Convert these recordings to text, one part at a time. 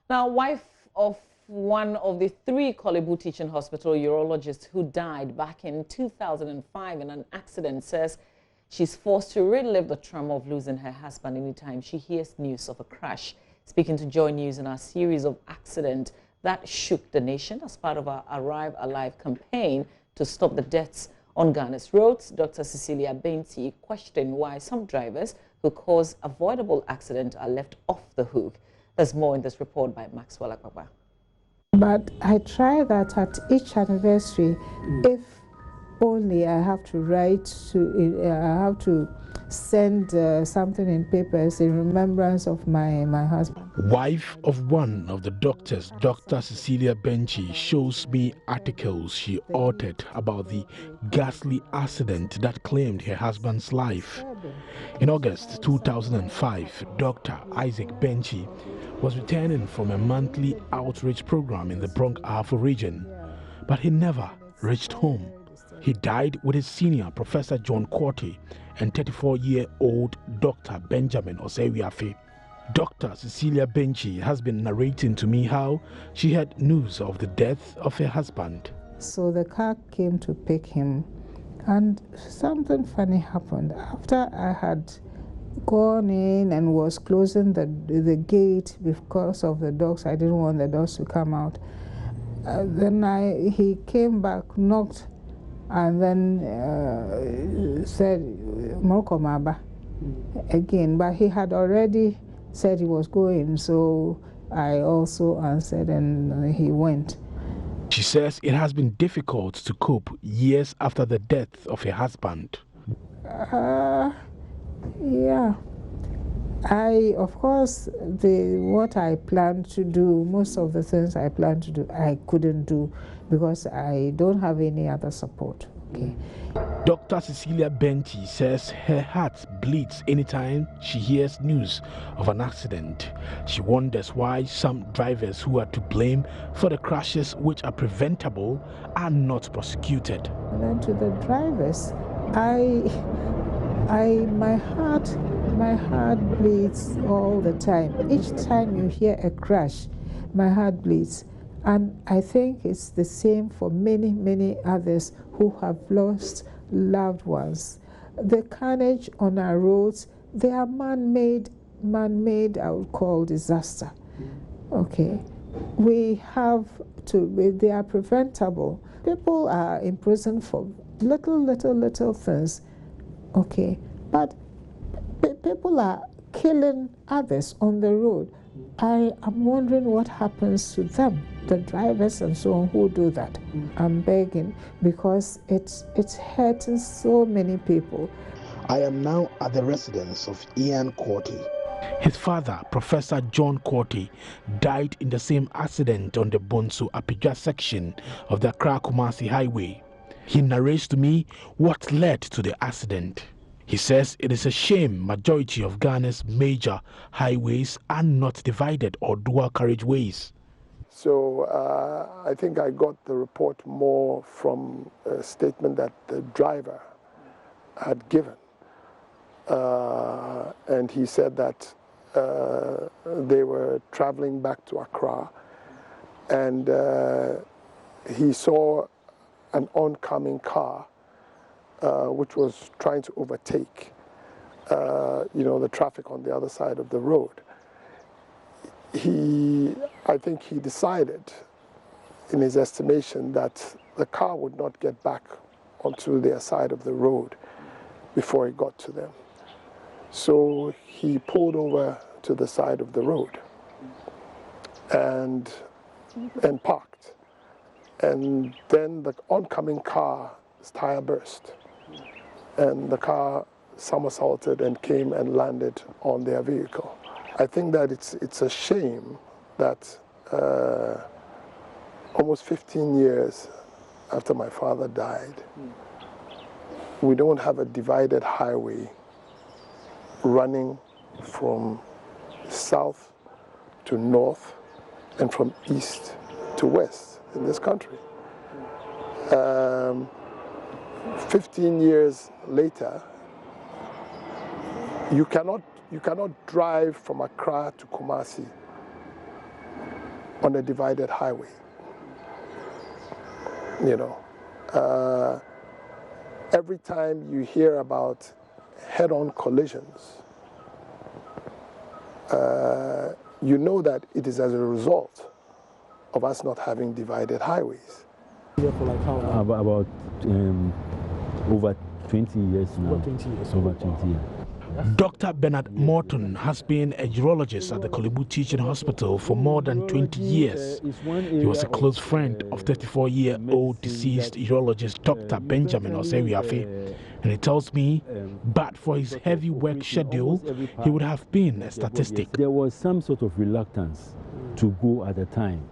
Now, wife of one of the 3 Kolebu Teaching Hospital urologists who died back in 2005 in an accident says she's forced to relive the trauma of losing her husband anytime she hears news of a crash. Speaking to JoyNews in our series of accidents that shook the nation as part of our Arrive Alive campaign to stop the deaths on Ghana's roads, Dr. Cecilia Benti questioned why some drivers who cause avoidable accidents are left off the hook. There's more in this report by Maxwell Akbaba. But I try that at each anniversary, if only I have to write to, I have to send something in papers in remembrance of my husband. Wife of one of the doctors, Dr. Cecilia Benchi, shows me articles she authored about the ghastly accident that claimed her husband's life. In August 2005, Dr. Isaac Benchi was returning from a monthly outreach program in the Bronx Ahafo region, but he never reached home. He died with his senior, Professor John Korte, and 34-year-old Dr. Benjamin Osewiafe. Dr. Cecilia Benchi has been narrating to me how she had news of the death of her husband. So the car came to pick him, and something funny happened. After I had gone in and was closing the gate because of the dogs, I didn't want the dogs to come out. Then he came back, knocked, and then said Mokomaba again, but he had already said he was going, so I also answered and he went. She says it has been difficult to cope years after the death of her husband. Yeah. Of course, what I planned to do, most of the things I planned to do, I couldn't do because I don't have any other support. Okay. Dr. Cecilia Benchi says her heart bleeds anytime she hears news of an accident. She wonders why some drivers who are to blame for the crashes which are preventable are not prosecuted. And then to the drivers, my heart bleeds all the time. Each time you hear a crash, my heart bleeds. And I think it's the same for many, many others who have lost loved ones. The carnage on our roads, they are man-made, I would call, disaster. Okay. We have to, they are preventable. People are in prison for little things. Okay. But people are killing others on the road. I am wondering what happens to them, the drivers and so on who do that. I'm begging because it's hurting so many people. I am now at the residence of Ian Korte. His father, Professor John Korte, died in the same accident on the Bonsu-Apidwa section of the Accra-Kumasi highway. He narrates to me what led to the accident. He says it is a shame majority of Ghana's major highways are not divided or dual carriageways. So I think I got the report more from a statement that the driver had given. And he said that they were traveling back to Accra and he saw an oncoming car which was trying to overtake, the traffic on the other side of the road. I think he decided, in his estimation, that the car would not get back onto their side of the road before it got to them. So he pulled over to the side of the road and parked. And then the oncoming car's tire burst. And the car somersaulted and came and landed on their vehicle. I think that it's a shame that almost 15 years after my father died, we don't have a divided highway running from south to north and from east to west in this country. 15 years later, you cannot drive from Accra to Kumasi on a divided highway. You know, every time you hear about head-on collisions, you know that it is as a result of us not having divided highways. For like how long? About over 20 years now. Over 20 years. Over 20 years. Dr. Bernard Morton has been a urologist at the Kolebu Teaching Hospital for more than 20 years. He was a close friend of 34-year-old deceased urologist Dr. Benjamin Osewiafe, and he tells me, but for his heavy work schedule, he would have been a statistic. There was some sort of reluctance to go at the time.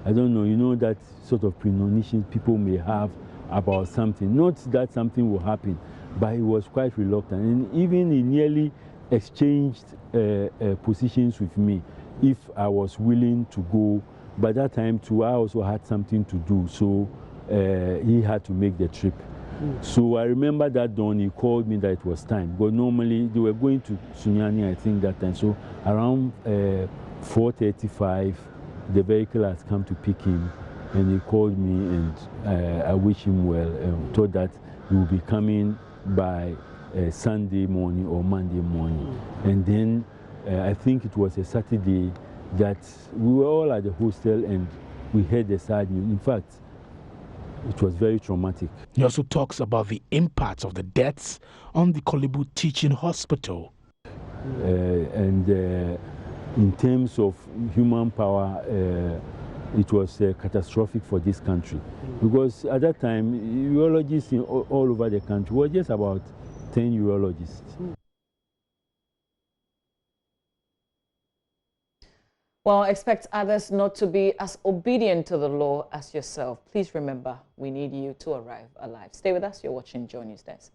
I don't know, you know, that sort of premonition people may have about something. Not that something will happen, but he was quite reluctant. And even he nearly exchanged positions with me if I was willing to go. By that time, too, I also had something to do, so he had to make the trip. So I remember that dawn he called me that it was time. But normally they were going to Sunyani, I think, that time. So around 4:35, the vehicle has come to pick him, and he called me, and I wish him well, and thought that he will be coming by Sunday morning or Monday morning. And then I think it was a Saturday that we were all at the hostel and we heard the sad news. In fact, it was very traumatic. He also talks about the impact of the deaths on the Kolebu Teaching Hospital. And in terms of human power, it was catastrophic for this country. Because at that time, urologists all over the country were just about 10 urologists. Well, expect others not to be as obedient to the law as yourself. Please remember, we need you to arrive alive. Stay with us. You're watching JoyNews Desk.